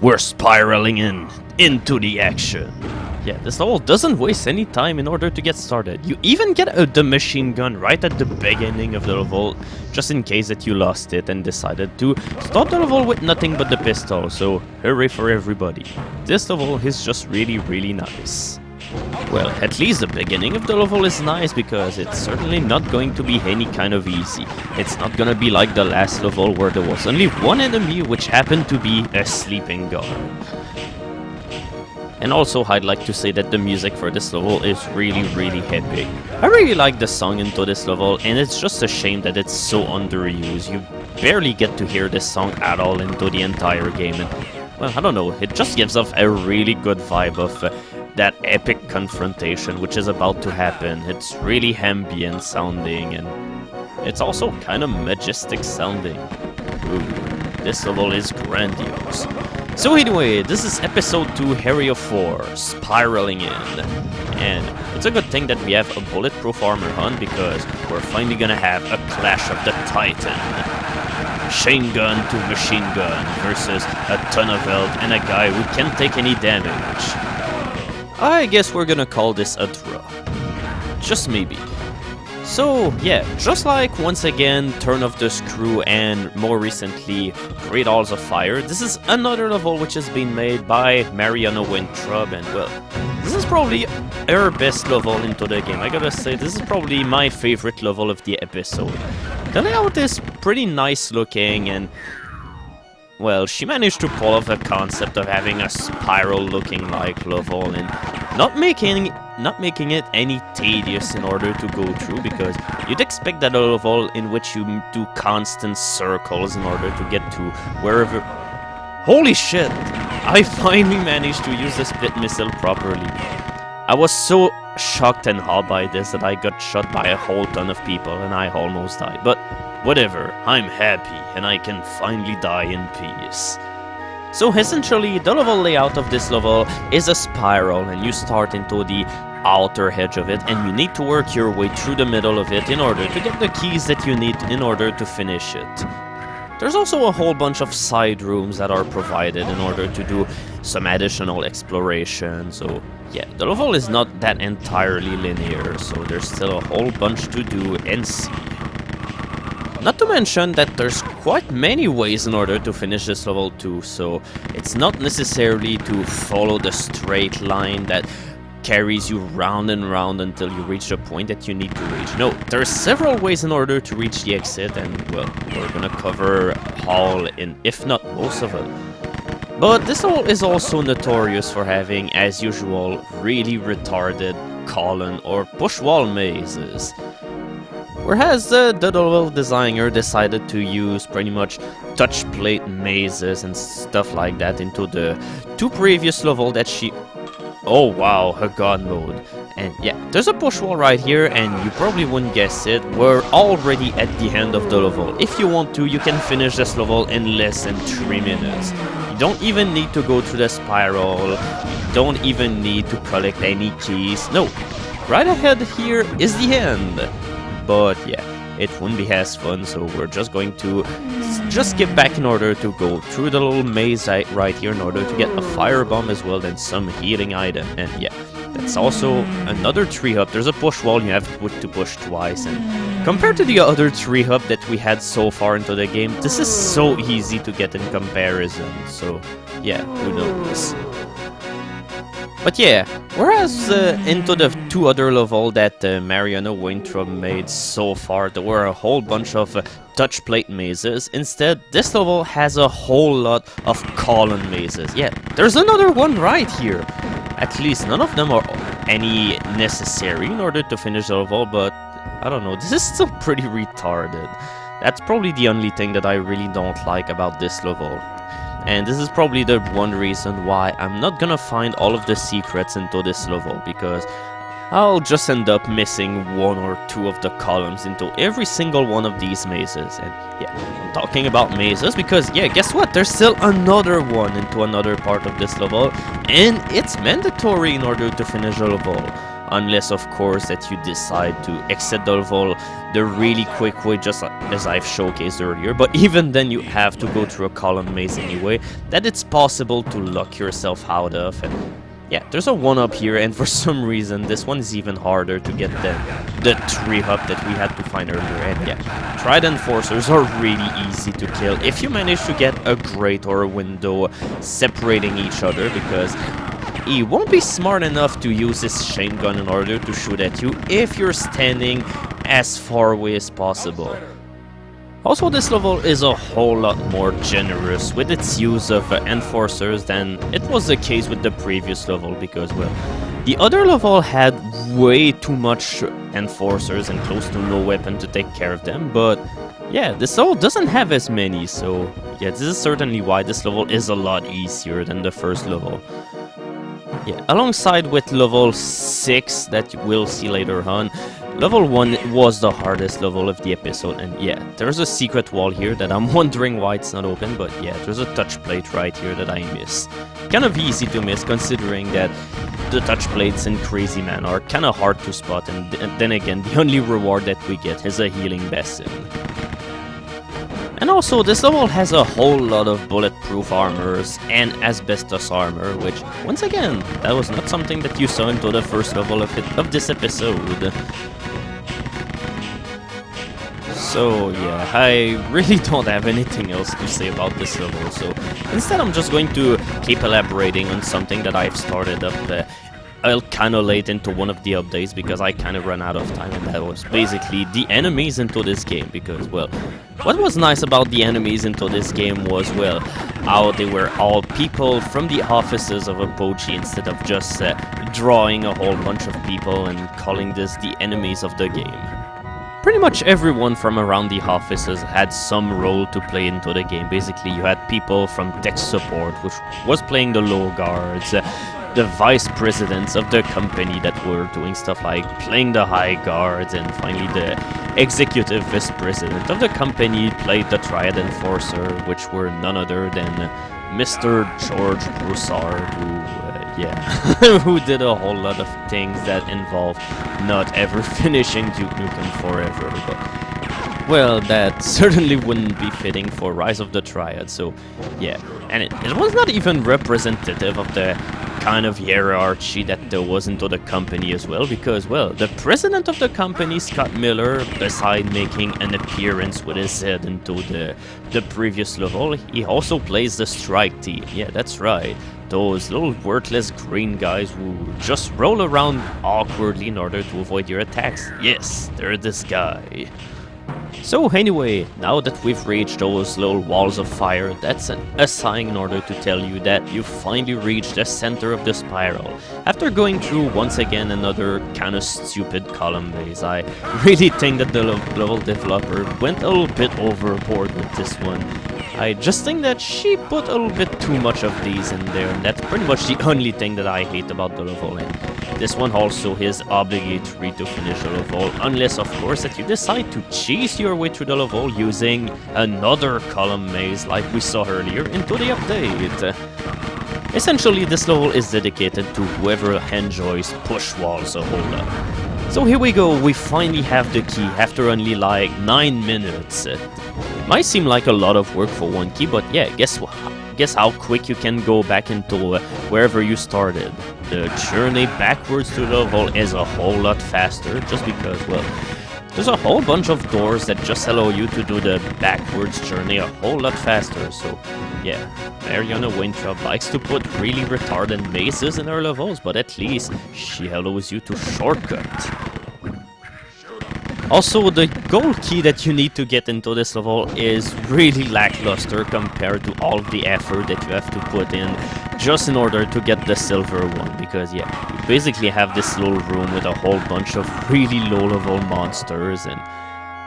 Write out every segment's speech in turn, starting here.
we're spiraling into the action. Yeah, this level doesn't waste any time in order to get started. You even get the machine gun right at the beginning of the level, just in case that you lost it and decided to start the level with nothing but the pistol, so hooray for everybody. This level is just really nice. Well, at least the beginning of the level is nice because it's certainly not going to be any kind of easy. It's not gonna be like the last level where there was only one enemy which happened to be a sleeping guard. And also, I'd like to say that the music for this level is really epic. I really like the song into this level, and it's just a shame that it's so underused. You barely get to hear this song at all into the entire game, and, well, I don't know, it just gives off a really good vibe of that epic confrontation which is about to happen. It's really ambient sounding, and it's also kind of majestic sounding. Ooh, this level is grandiose. So anyway, this is episode 2, Area 4, Spiraling In. And it's a good thing that we have a bulletproof armor on because we're finally gonna have a clash of the Titan. Machine gun to machine gun versus a ton of health and a guy who can't take any damage. I guess we're gonna call this a draw. Just maybe. So, yeah, just like, once again, Turn of the Screw and, more recently, Great Halls of Fire, this is another level which has been made by Mariana Weintraub, and, well, this is probably her best level into the game. I gotta say, this is probably my favorite level of the episode. The layout is pretty nice looking, and, well, she managed to pull off the concept of having a spiral-looking like level and not making it any tedious in order to go through, because you'd expect that a level in which you do constant circles in order to get to wherever... Holy shit! I finally managed to use the split missile properly. I was so shocked and awed by this that I got shot by a whole ton of people and I almost died, but whatever, I'm happy and I can finally die in peace. So essentially, the level layout of this level is a spiral, and you start into the outer edge of it, and you need to work your way through the middle of it in order to get the keys that you need in order to finish it. There's also a whole bunch of side rooms that are provided in order to do some additional exploration, so yeah, the level is not that entirely linear, so there's still a whole bunch to do and see. Not to mention that there's quite many ways in order to finish this level too, so it's not necessarily to follow the straight line that carries you round and round until you reach the point that you need to reach. No, there are several ways in order to reach the exit, and, well, we're gonna cover all in, if not most of it. But this level is also notorious for having, as usual, really retarded column or push wall mazes. Whereas the level designer decided to use pretty much touch plate mazes and stuff like that into the 2 previous levels that she... Oh wow, a god mode. And yeah, there's a push wall right here, and you probably wouldn't guess it, we're already at the end of the level. If you want to, you can finish this level in less than 3 minutes. You don't even need to go through the spiral, you don't even need to collect any keys. No, right ahead here is the end. But yeah, it wouldn't be as fun, so we're just going to just skip back in order to go through the little maze right here in order to get a firebomb as well and some healing item. And yeah, that's also another tree hub. There's a push wall you have to push twice, and compared to the other tree hub that we had so far into the game, this is so easy to get in comparison, so yeah, who knows. But yeah, whereas into the 2 other levels that Mariana Weintraub made so far, there were a whole bunch of touch plate mazes. Instead, this level has a whole lot of column mazes. Yeah, there's another one right here. At least none of them are any necessary in order to finish the level, but I don't know, this is still pretty retarded. That's probably the only thing that I really don't like about this level. And this is probably the one reason why I'm not gonna find all of the secrets into this level, because I'll just end up missing 1 or 2 of the columns into every single one of these mazes. And yeah, I'm talking about mazes because, yeah, guess what? There's still another one into another part of this level, and it's mandatory in order to finish the level. unless of course that you decide to exit the level the really quick way, just as I've showcased earlier. But even then you have to go through a column maze anyway, that it's possible to lock yourself out of. And yeah, there's a 1-up here, and for some reason this one is even harder to get than the 3-up that we had to find earlier. And yeah, Triad Enforcers are really easy to kill if you manage to get a grate or a window separating each other, because he won't be smart enough to use his chain gun in order to shoot at you if you're standing as far away as possible. Also, this level is a whole lot more generous with its use of enforcers than it was the case with the previous level, because, well, the other level had way too much enforcers and close to no weapon to take care of them, but yeah, this level doesn't have as many, so yeah, this is certainly why this level is a lot easier than the first level. Yeah, alongside with level 6 that we'll see later on, level 1 was the hardest level of the episode, and yeah, there's a secret wall here that I'm wondering why it's not open, but yeah, there's a touch plate right here that I missed. Kind of easy to miss considering that the touch plates in Crazy Man are kind of hard to spot, and then again, the only reward that we get is a healing basin. And also, this level has a whole lot of bulletproof armors and asbestos armor, which, once again, that was not something that you saw into the first level of this episode. So yeah, I really don't have anything else to say about this level, so instead I'm just going to keep elaborating on something that I've started up I'll kinda late into one of the updates, because I kinda ran out of time, and that was basically the enemies into this game, because, well, what was nice about the enemies into this game was, well, how they were all people from the offices of Apogee, instead of just drawing a whole bunch of people and calling this the enemies of the game. Pretty much everyone from around the offices had some role to play into the game. Basically, you had people from tech support, which was playing the low guards, the vice presidents of the company that were doing stuff like playing the high guards, and finally the executive vice president of the company played the Triad Enforcer, which were none other than Mr. George Broussard, who did a whole lot of things that involve not ever finishing Duke Nukem Forever, but, well, that certainly wouldn't be fitting for Rise of the Triad, so yeah. And it was not even representative of the kind of hierarchy that there was into the company as well, because, well, the president of the company, Scott Miller, beside making an appearance with his head into the previous level, he also plays the strike team. Yeah, that's right. Those little worthless green guys who just roll around awkwardly in order to avoid your attacks. Yes, they're this guy. So anyway, now that we've reached those little walls of fire, that's a sign in order to tell you that you finally reached the center of the spiral. After going through once again another kinda stupid column maze, I really think that the level developer went a little bit overboard with this one. I just think that she put a little bit too much of these in there, and that's pretty much the only thing that I hate about the level. And this one also is obligatory to finish the level, unless of course that you decide to cheese your way through the level using another column maze like we saw earlier into the update. Essentially, this level is dedicated to whoever enjoys push walls a whole lot. So here we go, we finally have the key after only like 9 minutes. It might seem like a lot of work for one key, but yeah, guess how quick you can go back into wherever you started. The journey backwards to the level is a whole lot faster, just because, well, there's a whole bunch of doors that just allow you to do the backwards journey a whole lot faster, so yeah, Mariana Weintraub likes to put really retarded mazes in her levels, but at least she allows you to shortcut. Also, the gold key that you need to get into this level is really lackluster compared to all the effort that you have to put in just in order to get the silver one, because yeah, you basically have this little room with a whole bunch of really low level monsters, and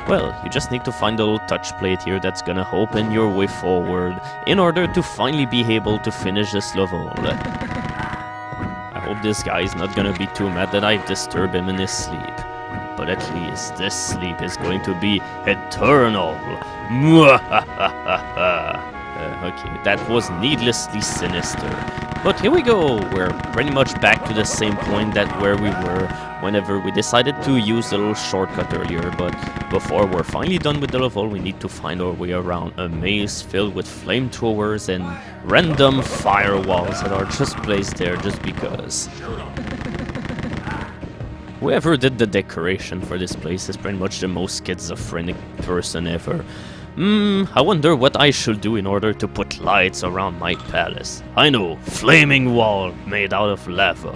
well, you just need to find a little touch plate here that's gonna open your way forward in order to finally be able to finish this level. I hope this guy is not gonna be too mad that I disturb him in his sleep. But at least this sleep is going to be eternal. Okay, that was needlessly sinister. But here we go, we're pretty much back to the same point that where we were whenever we decided to use the little shortcut earlier, but before we're finally done with the level, we need to find our way around a maze filled with flamethrowers and random firewalls that are just placed there just because. Whoever did the decoration for this place is pretty much the most schizophrenic person ever. I wonder what I should do in order to put lights around my palace. I know, flaming wall made out of lava.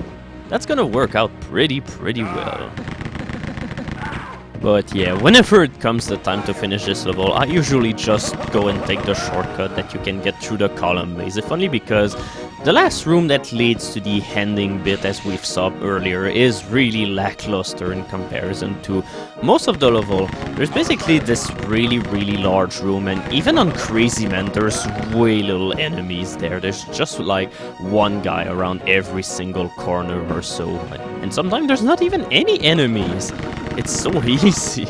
That's gonna work out pretty well. But yeah, whenever it comes the time to finish this level, I usually just go and take the shortcut that you can get through the column maze, if only because the last room that leads to the ending bit, as we've saw earlier, is really lackluster in comparison to most of the level. There's basically this really large room, and even on Crazy Man, there's way little enemies there. There's just like one guy around every single corner or so, and sometimes there's not even any enemies. It's so easy.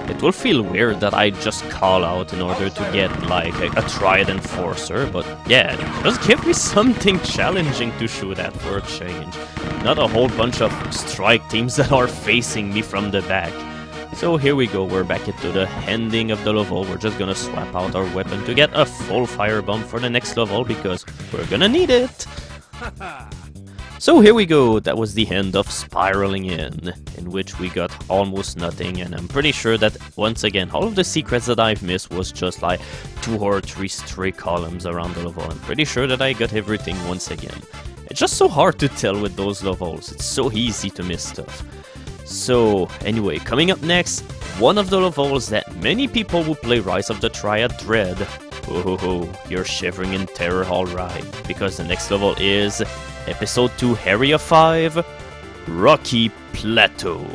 It will feel weird that I just call out in order to get like a Triad Enforcer, but yeah, just give me something challenging to shoot at for a change. Not a whole bunch of strike teams that are facing me from the back. So here we go, we're back into the ending of the level. We're just gonna swap out our weapon to get a full firebomb for the next level because we're gonna need it. So here we go, that was the end of Spiraling in which we got almost nothing, and I'm pretty sure that, once again, all of the secrets that I've missed was just like 2 or 3 stray columns around the level. I'm pretty sure that I got everything once again. It's just so hard to tell with those levels, it's so easy to miss stuff. So, anyway, coming up next, one of the levels that many people who play Rise of the Triad dread. Oh, you're shivering in terror, alright, because the next level is Episode 2, Area 5, Rocky Plateau.